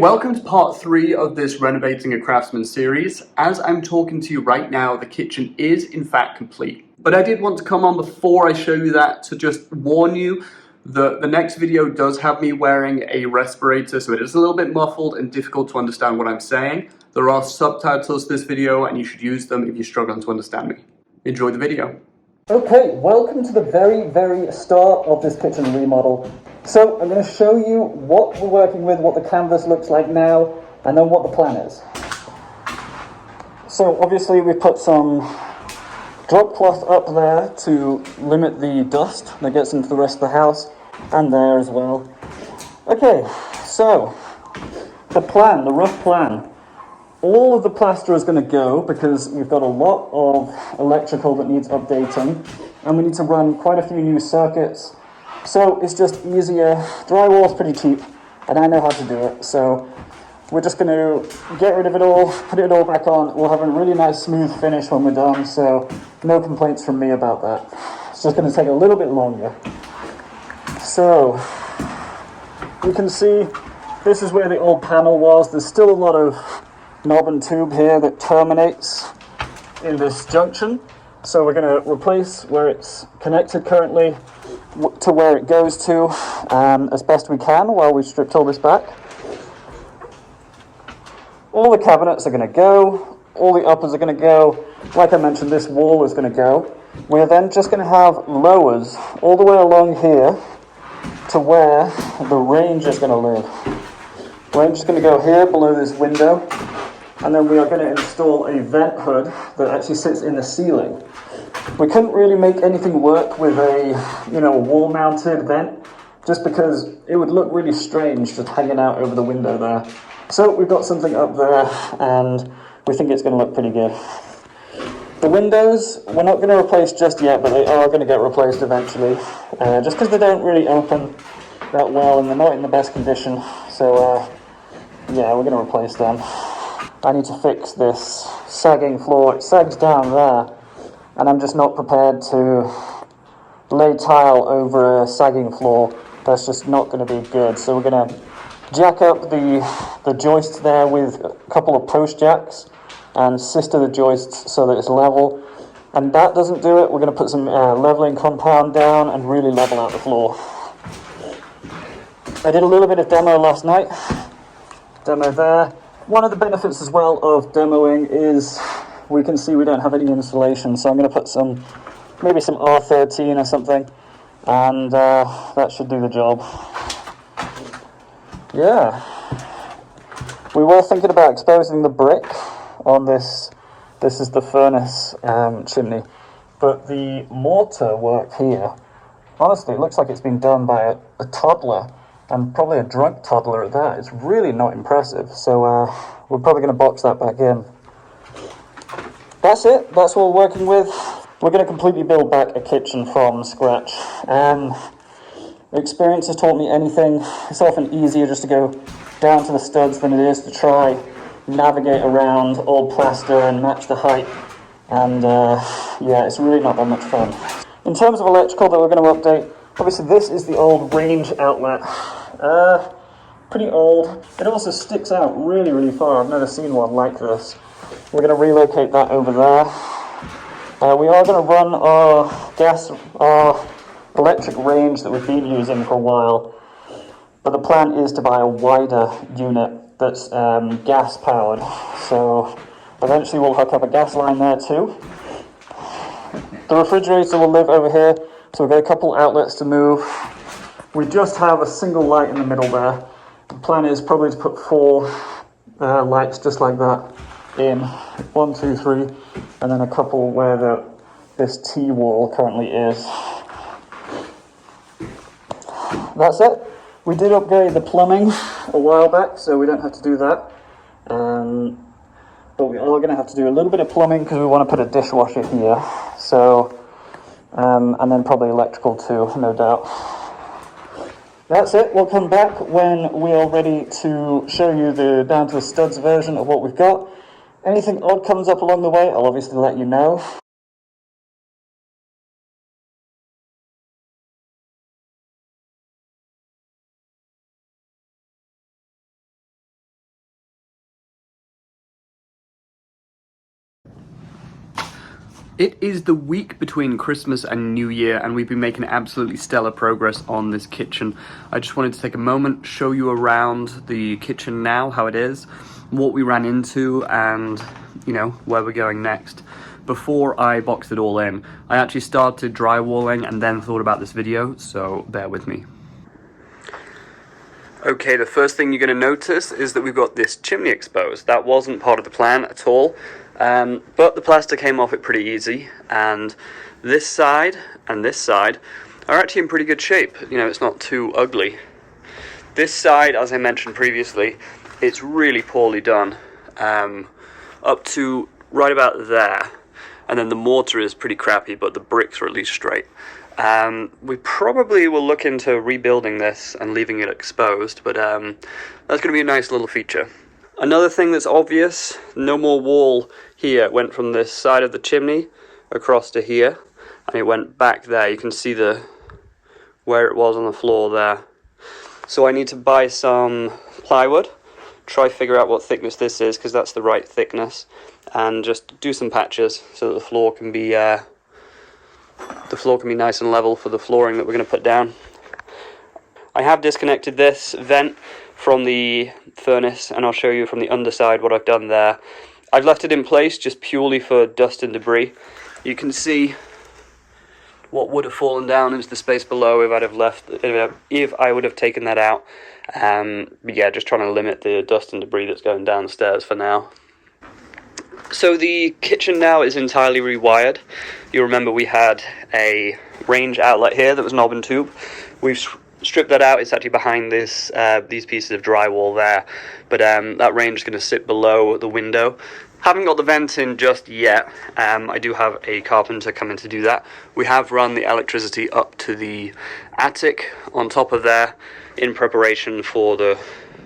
welcome to part 3 of this Renovating a Craftsman series. As I'm talking to you right now, the kitchen is in fact complete. But I did want to come on before I show you that to just warn you that the next video does have me wearing a respirator, so it is a little bit muffled and difficult to understand what I'm saying. There are subtitles to this video and you should use them if you're struggling to understand me. Enjoy the video. Okay, welcome to the very start of this kitchen remodel. So I'm going to show you what we're working with, what the canvas looks like now, and then what the plan is. So obviously we put some drop cloth up there to limit the dust that gets into the rest of the house, and there as well. Okay, so the plan, the rough plan. All of the plaster is going to go because we've got a lot of electrical that needs updating, and we need to run quite a few new circuits. So it's just easier. Drywall's pretty cheap, and I know how to do it. So we're just going to get rid of it all, put it all back on. We'll have a really nice smooth finish when we're done, so no complaints from me about that. It's just going to take a little bit longer. So you can see this is where the old panel was. There's still a lot of knob and tube here that terminates in this junction. So we're going to replace where it's connected currently to where it goes to as best we can while we've stripped all this back. All the cabinets are going to go, all the uppers are going to go. Like I mentioned, this wall is going to go. We're then just going to have lowers all the way along here to where the range is going to live. Range is going to go here below this window. And then we are going to install a vent hood that actually sits in the ceiling. We couldn't really make anything work with a, wall-mounted vent, just because it would look really strange just hanging out over the window there. So we've got something up there, and we think it's going to look pretty good. The windows, we're not going to replace just yet, but they are going to get replaced eventually, just because they don't really open that well, and they're not in the best condition. So, yeah, we're going to replace them. I need to fix this sagging floor. It sags down there, and I'm just not prepared to lay tile over a sagging floor. That's just not going to be good. So we're going to jack up the joists there with a couple of post jacks and sister the joists so that it's level. And that doesn't do it. We're going to put some leveling compound down and really level out the floor. I did a little bit of demo last night. Demo there. One of the benefits as well of demoing is we can see we don't have any insulation, so I'm going to put maybe some R13 or something, and that should do the job. Yeah. We were thinking about exposing the brick on this. This is the furnace chimney, but the mortar work here, honestly, it looks like it's been done by a toddler. And probably a drunk toddler at that. It's really not impressive. So we're probably going to box that back in. That's it. That's what we're working with. We're going to completely build back a kitchen from scratch. Experience has taught me anything. It's often easier just to go down to the studs than it is to try navigate around old plaster and match the height. And yeah, it's really not that much fun. In terms of electrical that we're going to update, obviously this is the old range outlet. Pretty old. It also sticks out really far. I've never seen one like this. We're going to relocate that over there. We are going to run our electric range that we've been using for a while. But the plan is to buy a wider unit that's gas powered. So eventually we'll hook up a gas line there too. The refrigerator will live over here. So we've got a couple outlets to move. We just have a single light in the middle there. The plan is probably to put 4 lights just like that in. 1, 2, 3, and then a couple where this T-wall currently is. That's it. We did upgrade the plumbing a while back, so we don't have to do that. But we are going to have to do a little bit of plumbing because we want to put a dishwasher here. So. And then probably electrical too, no doubt. That's it. We'll come back when we are ready to show you the down to the studs version of what we've got. Anything odd comes up along the way, I'll obviously let you know. It is the week between Christmas and New Year, and we've been making absolutely stellar progress on this kitchen. I just wanted to take a moment, show you around the kitchen now, how it is, what we ran into, and, you know, where we're going next. Before I boxed it all in, I actually started drywalling and then thought about this video, so bear with me. Okay, the first thing you're going to notice is that we've got this chimney exposed. That wasn't part of the plan at all. But the plaster came off it pretty easy, and this side and this side are actually in pretty good shape. You know, it's not too ugly. This side, as I mentioned previously, it's really poorly done, up to right about there, and then the mortar is pretty crappy, but the bricks are at least straight. We probably will look into rebuilding this and leaving it exposed, but that's going to be a nice little feature. Another thing that's obvious, no more wall here. It went from this side of the chimney across to here, and it went back there. You can see where it was on the floor there. So I need to buy some plywood, try figure out what thickness this is, because that's the right thickness, and just do some patches so that the floor can be nice and level for the flooring that we're going to put down. I have disconnected this vent from the furnace, and I'll show you from the underside what I've done there. I've left it in place just purely for dust and debris. You can see what would have fallen down into the space below if I would have taken that out. But yeah, just trying to limit the dust and debris that's going downstairs for now. So the kitchen now is entirely rewired. You remember we had a range outlet here that was knob and tube. We've stripped that out. It's actually behind these pieces of drywall there, but that range is going to sit below the window. Haven't got the vent in just yet. I do have a carpenter come in to do that. We have run the electricity up to the attic on top of there in preparation for the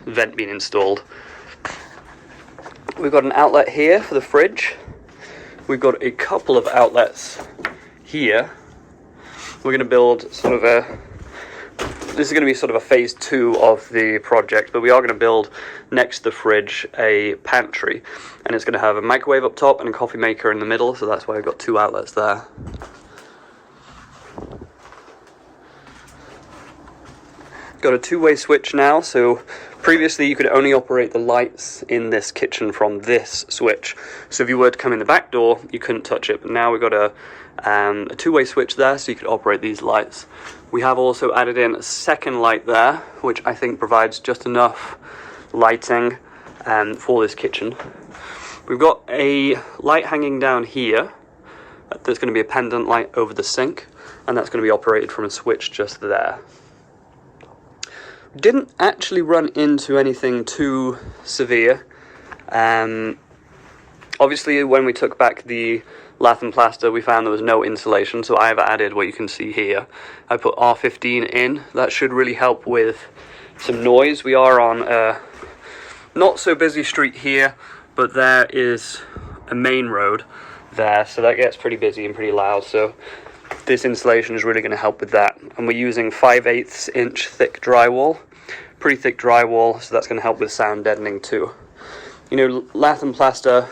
vent being installed. We've got an outlet here for the fridge. We've got a couple of outlets here. We're going to build this is going to be sort of a phase 2 of the project, but we are going to build next to the fridge a pantry, and it's going to have a microwave up top and a coffee maker in the middle, so that's why I've got 2 outlets there. Got a 2-way switch now, so previously you could only operate the lights in this kitchen from this switch, so if you were to come in the back door you couldn't touch it, but now we've got a 2-way switch there so you could operate these lights. We have also added in a second light there, which I think provides just enough lighting for this kitchen. We've got a light hanging down here. There's going to be a pendant light over the sink, and that's going to be operated from a switch just there. Didn't actually run into anything too severe. Obviously when we took back the lath and plaster we found there was no insulation, so I have added what you can see here. I put R15 in. That should really help with some noise. We are on a not so busy street here, but there is a main road there, so that gets pretty busy and pretty loud, so this insulation is really going to help with that. And we're using 5/8 inch thick drywall, pretty thick drywall, so that's going to help with sound deadening too. You know, lath and plaster,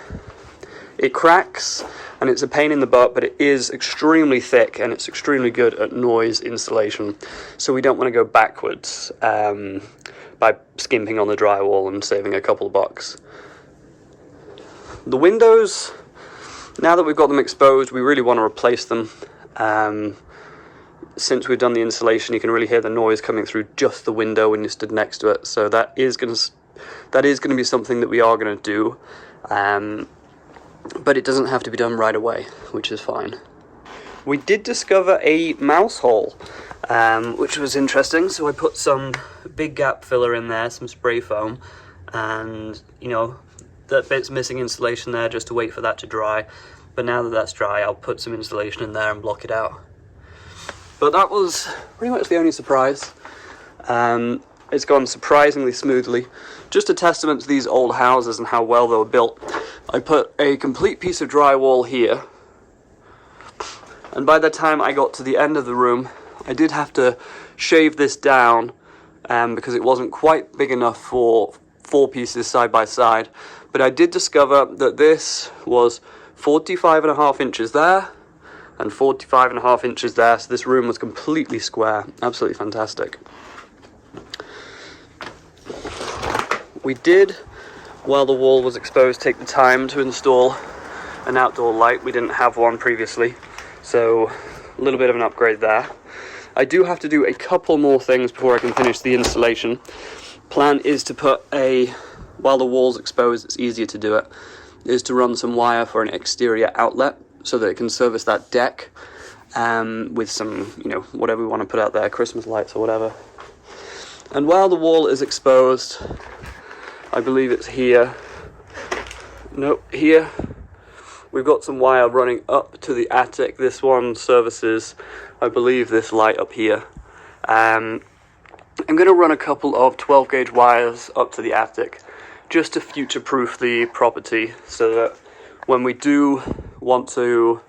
it cracks and it's a pain in the butt, but it is extremely thick and it's extremely good at noise insulation, so we don't want to go backwards by skimping on the drywall and saving a couple of bucks. The windows, now that we've got them exposed, we really want to replace them. Since we've done the insulation, you can really hear the noise coming through just the window when you stood next to it, so that is going to be something that we are going to do, but it doesn't have to be done right away, which is fine. We did discover a mouse hole, which was interesting, so I put some big gap filler in there, some spray foam, and you know, that bit's missing insulation there just to wait for that to dry, but now that that's dry I'll put some insulation in there and block it out. But that was pretty much the only surprise. It's gone surprisingly smoothly. Just a testament to these old houses and how well they were built. I put a complete piece of drywall here, and by the time I got to the end of the room I did have to shave this down because it wasn't quite big enough for 4 pieces side by side, but I did discover that this was 45.5 inches there, and 45.5 inches there, so this room was completely square. Absolutely fantastic. We did, while the wall was exposed, take the time to install an outdoor light. We didn't have one previously, so a little bit of an upgrade there. I do have to do a couple more things before I can finish the installation. Plan is to put while the wall's exposed, it's easier to do it, is to run some wire for an exterior outlet so that it can service that deck with some, whatever we want to put out there, Christmas lights or whatever. And while the wall is exposed, I believe it's here. No, here. We've got some wire running up to the attic. This one services, I believe, this light up here. I'm going to run a couple of 12 gauge wires up to the attic just to future-proof the property so that when we do want to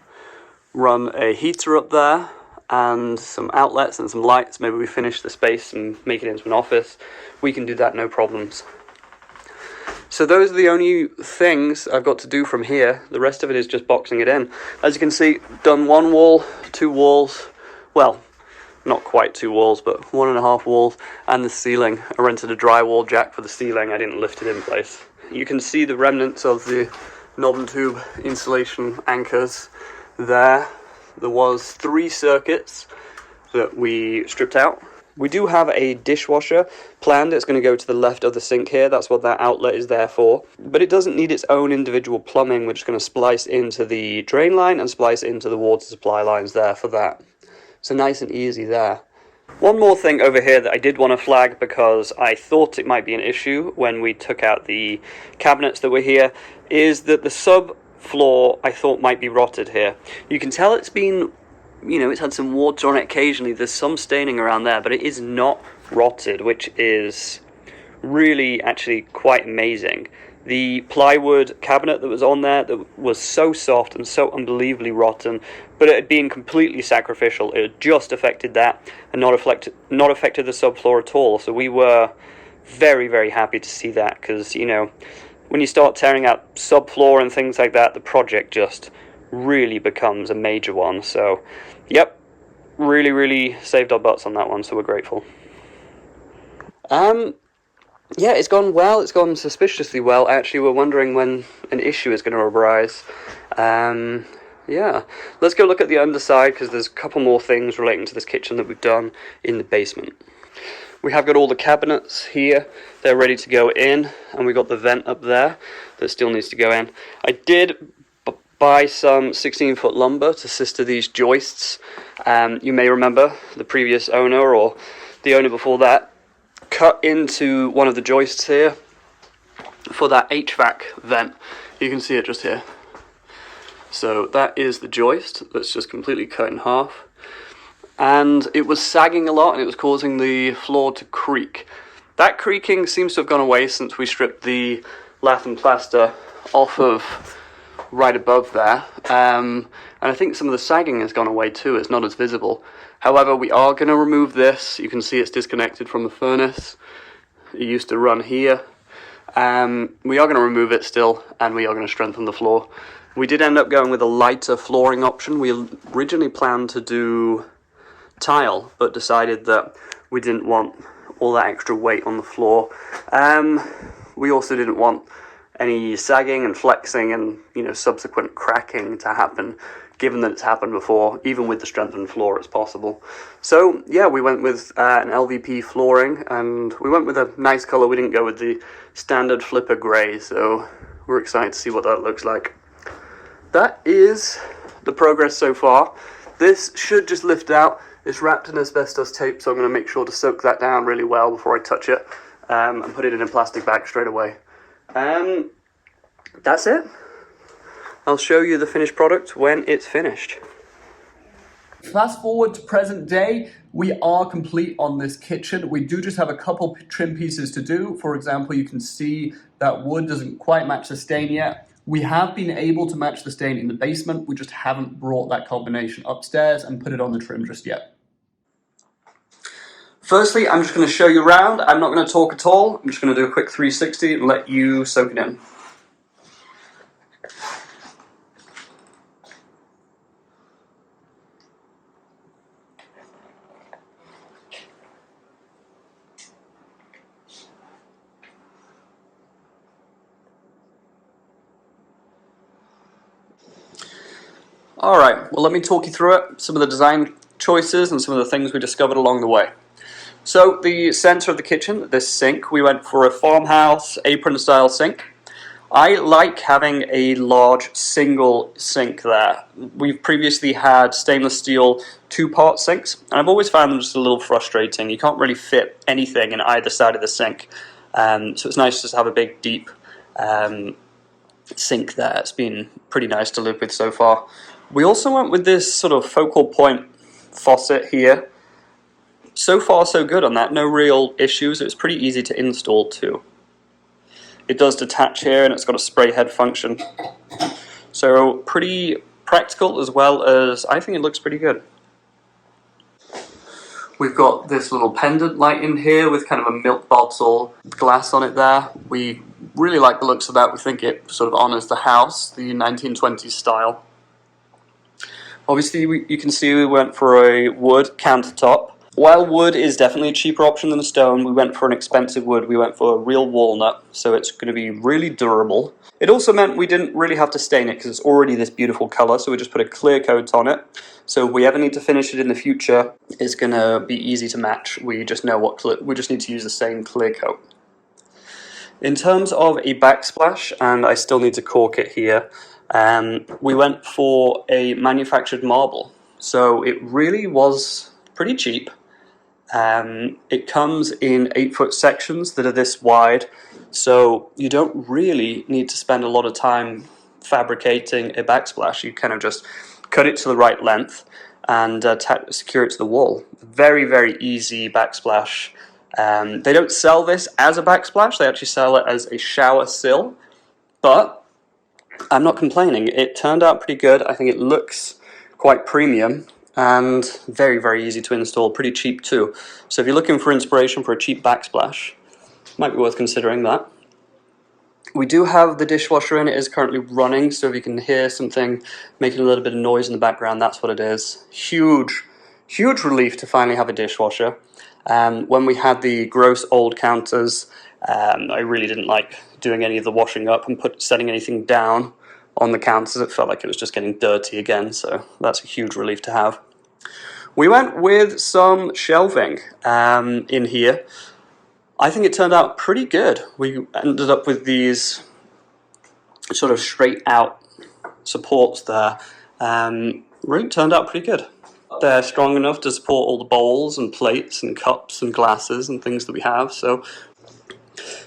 run a heater up there and some outlets and some lights, maybe we finish the space and make it into an office, we can do that no problems. So those are the only things I've got to do from here. The rest of it is just boxing it in. As you can see, done one wall, 2 walls, well, not quite 2 walls, but 1.5 walls, and the ceiling. I rented a drywall jack for the ceiling. I didn't lift it in place. You can see the remnants of the knob and tube insulation anchors there. There was 3 circuits that we stripped out. We do have a dishwasher planned. It's going to go to the left of the sink here. That's what that outlet is there for. But it doesn't need its own individual plumbing. We're just going to splice into the drain line and splice into the water supply lines there for that. So nice and easy there. One more thing over here that I did want to flag because I thought it might be an issue when we took out the cabinets that were here is that the subfloor I thought might be rotted here. You can tell it's been, it's had some water on it occasionally. There's some staining around there, but it is not rotted, which is really actually quite amazing. The plywood cabinet that was on there that was so soft and so unbelievably rotten, but it had been completely sacrificial. It had just affected that and not affected the subfloor at all. So we were very, very happy to see that because, when you start tearing out subfloor and things like that, the project just really becomes a major one. So, yep, really, really saved our butts on that one, so we're grateful. Yeah, it's gone well. It's gone suspiciously well. Actually, we're wondering when an issue is going to arise. Yeah, let's go look at the underside because there's a couple more things relating to this kitchen that we've done in the basement. We have got all the cabinets here. They're ready to go in, and we got the vent up there that still needs to go in. I did buy some 16-foot lumber to assist to these joists. You may remember the previous owner or the owner before that cut into one of the joists here for that HVAC vent. You can see it just here. So that is the joist that's just completely cut in half. And it was sagging a lot and it was causing the floor to creak. That creaking seems to have gone away since we stripped the lath and plaster off of right above there. And I think some of the sagging has gone away too. It's not as visible. However, we are going to remove this. You can see it's disconnected from the furnace. It used to run here. We are going to remove it still, and we are going to strengthen the floor. We did end up going with a lighter flooring option. We originally planned to do tile, but decided that we didn't want all that extra weight on the floor. We also didn't want any sagging and flexing and subsequent cracking to happen, given that it's happened before. Even with the strengthened floor, it's possible. So yeah, we went with an LVP flooring, and we went with a nice color. We didn't go with the standard flipper gray, so we're excited to see what that looks like. That is the progress so far. This should just lift out. It's wrapped in asbestos tape, so I'm going to make sure to soak that down really well before I touch it, and put it in a plastic bag straight away. That's it. I'll show you the finished product when it's finished. Fast forward to present day, we are complete on this kitchen. We do just have a couple trim pieces to do. For example, you can see that wood doesn't quite match the stain yet. We have been able to match the stain in the basement. We just haven't brought that combination upstairs and put it on the trim just yet. Firstly, I'm just going to show you around. I'm not going to talk at all. I'm just going to do a quick 360 and let you soak it in. Alright, well let me talk you through it, some of the design choices and some of the things we discovered along the way. So the center of the kitchen, this sink, we went for a farmhouse apron style sink. I like having a large single sink there. We've previously had stainless steel two-part sinks, and I've always found them just a little frustrating. You can't really fit anything in either side of the sink, so it's nice just to have a big, deep sink there. It's been pretty nice to live with so far. We also went with this sort of focal point faucet here. So far so good on that, no real issues. It's pretty easy to install too. It does detach here and it's got a spray head function. So pretty practical, as well as I think it looks pretty good. We've got this little pendant light in here with kind of a milk bottle glass on it there. We really like the looks of that. We think it sort of honors the house, the 1920s style. Obviously, you can see we went for a wood countertop. While wood is definitely a cheaper option than a stone, we went for an expensive wood. We went for a real walnut, so it's going to be really durable. It also meant we didn't really have to stain it because it's already this beautiful color, so we just put a clear coat on it. So if we ever need to finish it in the future, it's going to be easy to match. We just know we just need to use the same clear coat. In terms of a backsplash, and I still need to cork it here, we went for a manufactured marble. So it really was pretty cheap. It comes in 8-foot sections that are this wide, so you don't really need to spend a lot of time fabricating a backsplash. You kind of just cut it to the right length and secure it to the wall. Very, very easy backsplash. They don't sell this as a backsplash, they actually sell it as a shower sill, but I'm not complaining. It turned out pretty good. I think it looks quite premium and very, very easy to install, pretty cheap too. So if you're looking for inspiration for a cheap backsplash, might be worth considering that. We do have the dishwasher in. It is currently running, so if you can hear something making a little bit of noise in the background, that's what it is. Huge, huge relief to finally have a dishwasher. When we had the gross old counters, I really didn't like doing any of the washing up and setting anything down on the counters. It felt like it was just getting dirty again, so that's a huge relief to have. We went with some shelving in here. I think it turned out pretty good. We ended up with these sort of straight out supports there. Really turned out pretty good. They're strong enough to support all the bowls and plates and cups and glasses and things that we have, so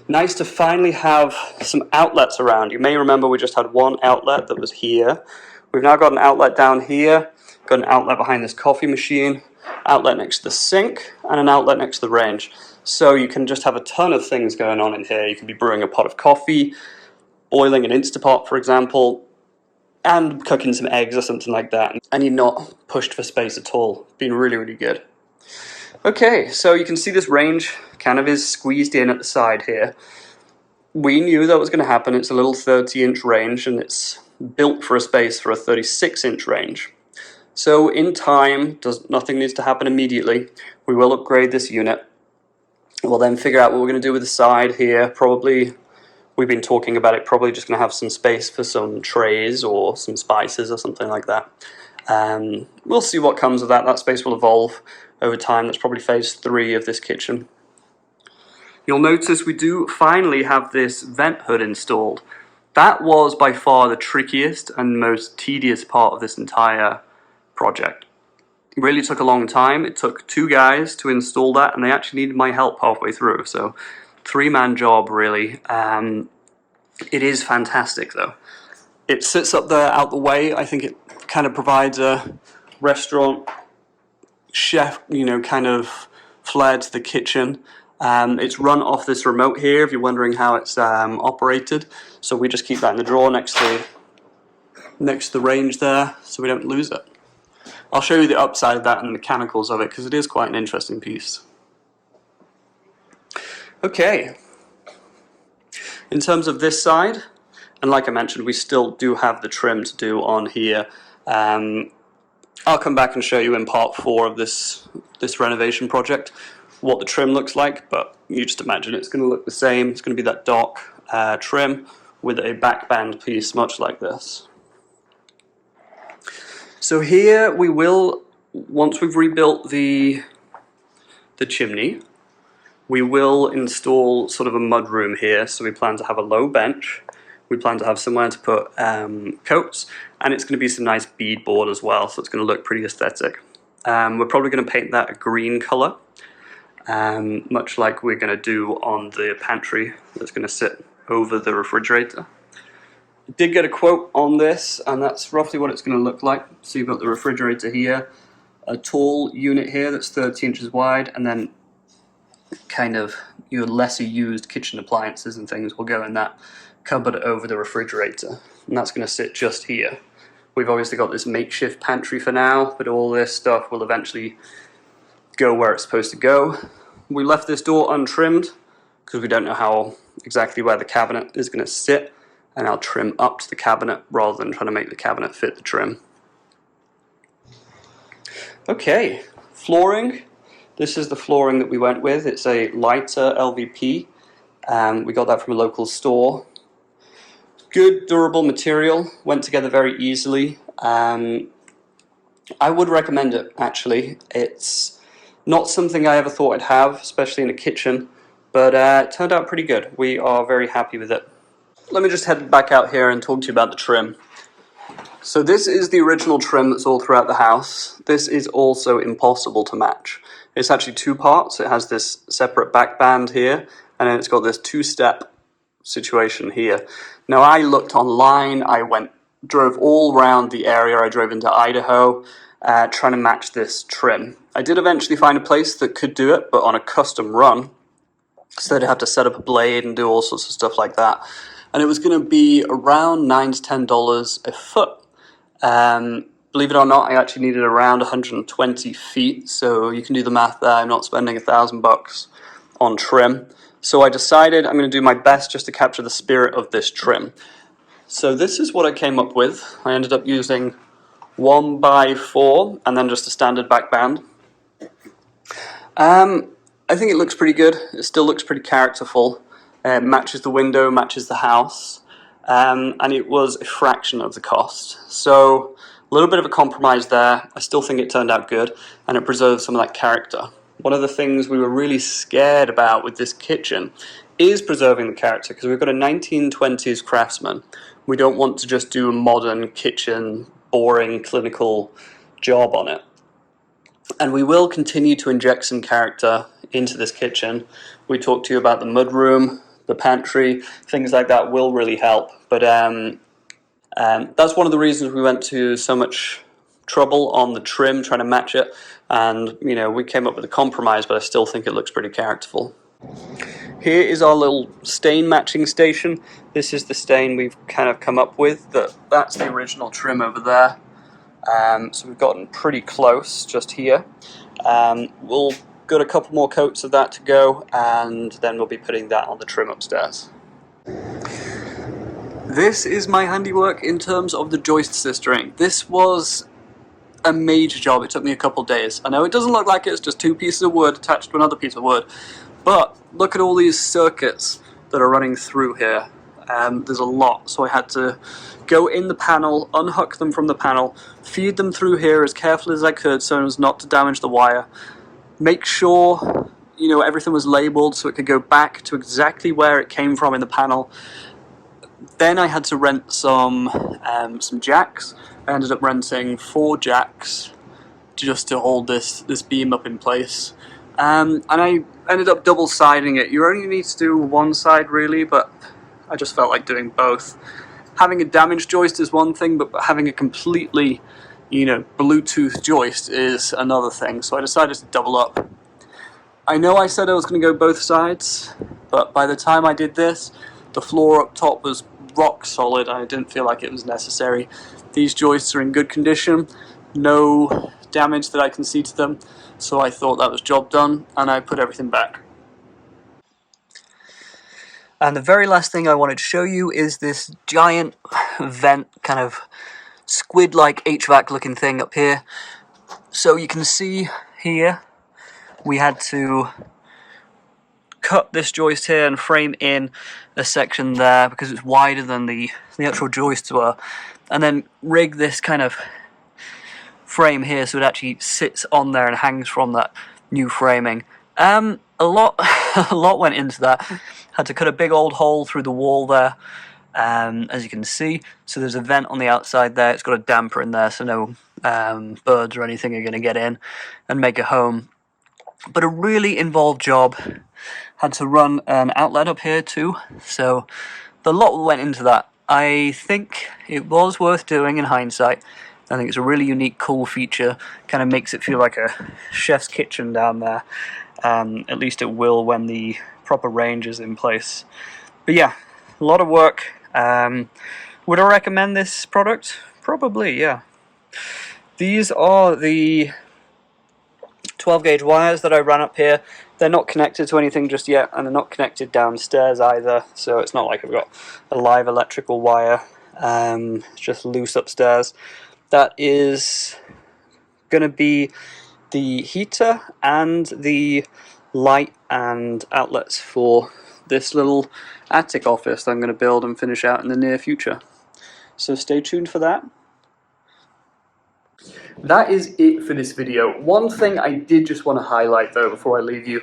nice to finally have some outlets around. You may remember we just had one outlet that was here. We've now got an outlet down here, got an outlet behind this coffee machine, outlet next to the sink, and an outlet next to the range. So you can just have a ton of things going on in here. You can be brewing a pot of coffee, boiling an Instapot, for example, and cooking some eggs or something like that. And you're not pushed for space at all. Been really, really good. Okay, so you can see this range kind of is squeezed in at the side here. We knew that was going to happen. It's a little 30-inch range, and it's built for a space for a 36-inch range. So in time, nothing needs to happen immediately. We will upgrade this unit. We'll then figure out what we're going to do with the side here. Probably, we've been talking about it, probably just going to have some space for some trays or some spices or something like that. We'll see what comes of that. That space will evolve over time. That's probably phase 3 of this kitchen. You'll notice we do finally have this vent hood installed. That was by far the trickiest and most tedious part of this entire project. It really took a long time. It took 2 guys to install that, and they actually needed my help halfway through, so 3-man job really. It is fantastic though. It sits up there out the way. I think it kind of provides a restaurant chef, kind of flair to the kitchen. It's run off this remote here, if you're wondering how it's operated. So we just keep that in the drawer next to the range there, so we don't lose it. I'll show you the upside of that and the mechanicals of it, because it is quite an interesting piece. Okay. In terms of this side, and like I mentioned, we still do have the trim to do on here. I'll come back and show you in part 4 of this renovation project what the trim looks like, but you just imagine it's going to look the same. It's going to be that dark trim with a back band piece much like this. So here we will, once we've rebuilt the chimney, we will install sort of a mud room here. So we plan to have a low bench. We plan to have somewhere to put coats, and it's going to be some nice beadboard as well, so it's going to look pretty aesthetic. We're probably going to paint that a green colour, much like we're going to do on the pantry that's going to sit over the refrigerator. I did get a quote on this, and that's roughly what it's going to look like. So you've got the refrigerator here, a tall unit here that's 30 inches wide, and then kind of your lesser used kitchen appliances and things will go in that cupboard over the refrigerator, and that's going to sit just here. We've obviously got this makeshift pantry for now, but all this stuff will eventually go where it's supposed to go. We left this door untrimmed because we don't know how exactly where the cabinet is going to sit, and I'll trim up to the cabinet rather than trying to make the cabinet fit the trim. Okay, flooring. This is the flooring that we went with. It's a lighter LVP. We got that from a local store. Good durable material, went together very easily. I would recommend it, actually. It's not something I ever thought I'd have, especially in a kitchen, but it turned out pretty good. We are very happy with it. Let me just head back out here and talk to you about the trim. So this is the original trim that's all throughout the house. This is also impossible to match. It's actually two parts. It has this separate back band here, and then it's got this two-step situation here. Now I looked online, drove all around the area, I drove into Idaho, trying to match this trim. I did eventually find a place that could do it, but on a custom run, so they'd have to set up a blade and do all sorts of stuff like that. And it was going to be around $9 to $10 a foot. Believe it or not, I actually needed around 120 feet, so you can do the math there. I'm not spending $1,000 on trim. So I decided I'm going to do my best just to capture the spirit of this trim. So this is what I came up with. I ended up using 1x4 and then just a standard back band. I think it looks pretty good. It still looks pretty characterful. It matches the window, matches the house, and it was a fraction of the cost. So a little bit of a compromise there. I still think it turned out good, and it preserves some of that character. One of the things we were really scared about with this kitchen is preserving the character, because we've got a 1920s Craftsman. We don't want to just do a modern kitchen, boring, clinical job on it. And we will continue to inject some character into this kitchen. We talked to you about the mudroom, the pantry, things like that will really help. But that's one of the reasons we went to so much trouble on the trim, trying to match it. And, you know, we came up with a compromise, but I still think it looks pretty characterful. Here is our little stain matching station. This is the stain we've kind of come up with. That's the original trim over there. So we've gotten pretty close just here. We'll got a couple more coats of that to go, and then we'll be putting that on the trim upstairs. This is my handiwork in terms of the joist sistering. This was a major job. It took me a couple days. I know it doesn't look like it's just two pieces of wood attached to another piece of wood, but look at all these circuits that are running through here. There's a lot, so I had to go in the panel, unhook them from the panel, feed them through here as carefully as I could so as not to damage the wire, make sure, you know, everything was labeled so it could go back to exactly where it came from in the panel. Then I had to rent some jacks. I ended up renting 4 jacks just to hold this beam up in place. And I ended up double siding it. You only need to do one side really, but I just felt like doing both. Having a damaged joist is one thing, but having a completely, you know, Bluetooth joist is another thing. So I decided to double up. I know I said I was going to go both sides, but by the time I did this, the floor up top was rock solid. I didn't feel like it was necessary. These joists are in good condition, no damage that I can see to them, so I thought that was job done, and I put everything back. And the very last thing I wanted to show you is this giant vent, kind of squid-like HVAC looking thing up here. So you can see here, we had to cut this joist here and frame in a section there because it's wider than the actual joists were, and then rig this kind of frame here, so it actually sits on there and hangs from that new framing. A lot a lot went into that. Had to cut a big old hole through the wall there, as you can see. So there's a vent on the outside there. It's got a damper in there, so no birds or anything are going to get in and make a home. But a really involved job. Had to run an outlet up here too, so a lot went into that. I think it was worth doing in hindsight. I think it's a really unique, cool feature. Kind of makes it feel like a chef's kitchen down there. At least it will when the proper range is in place. But yeah, a lot of work. Would I recommend this product? Probably, yeah. These are the 12 gauge wires that I ran up here. They're not connected to anything just yet, and they're not connected downstairs either, so it's not like I've got a live electrical wire. It's just loose upstairs. That is going to be the heater and the light and outlets for this little attic office that I'm going to build and finish out in the near future. So stay tuned for that. That is it for this video. One thing I did just want to highlight though before I leave you,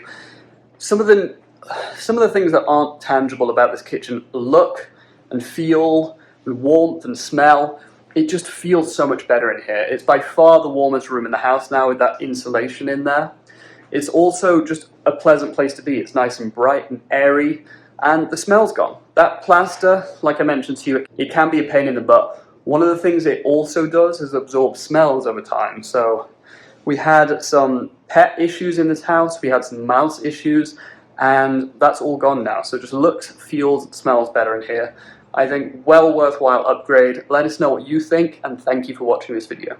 some of the things that aren't tangible about this kitchen look and feel, and warmth and smell. It just feels so much better in here. It's by far the warmest room in the house now with that insulation in there. It's also just a pleasant place to be. It's nice and bright and airy, and the smell's gone. That plaster, like I mentioned to you, it can be a pain in the butt. One of the things it also does is absorb smells over time. So we had some pet issues in this house, we had some mouse issues, and that's all gone now. So it just looks, feels, smells better in here. I think well worthwhile upgrade. Let us know what you think, and thank you for watching this video.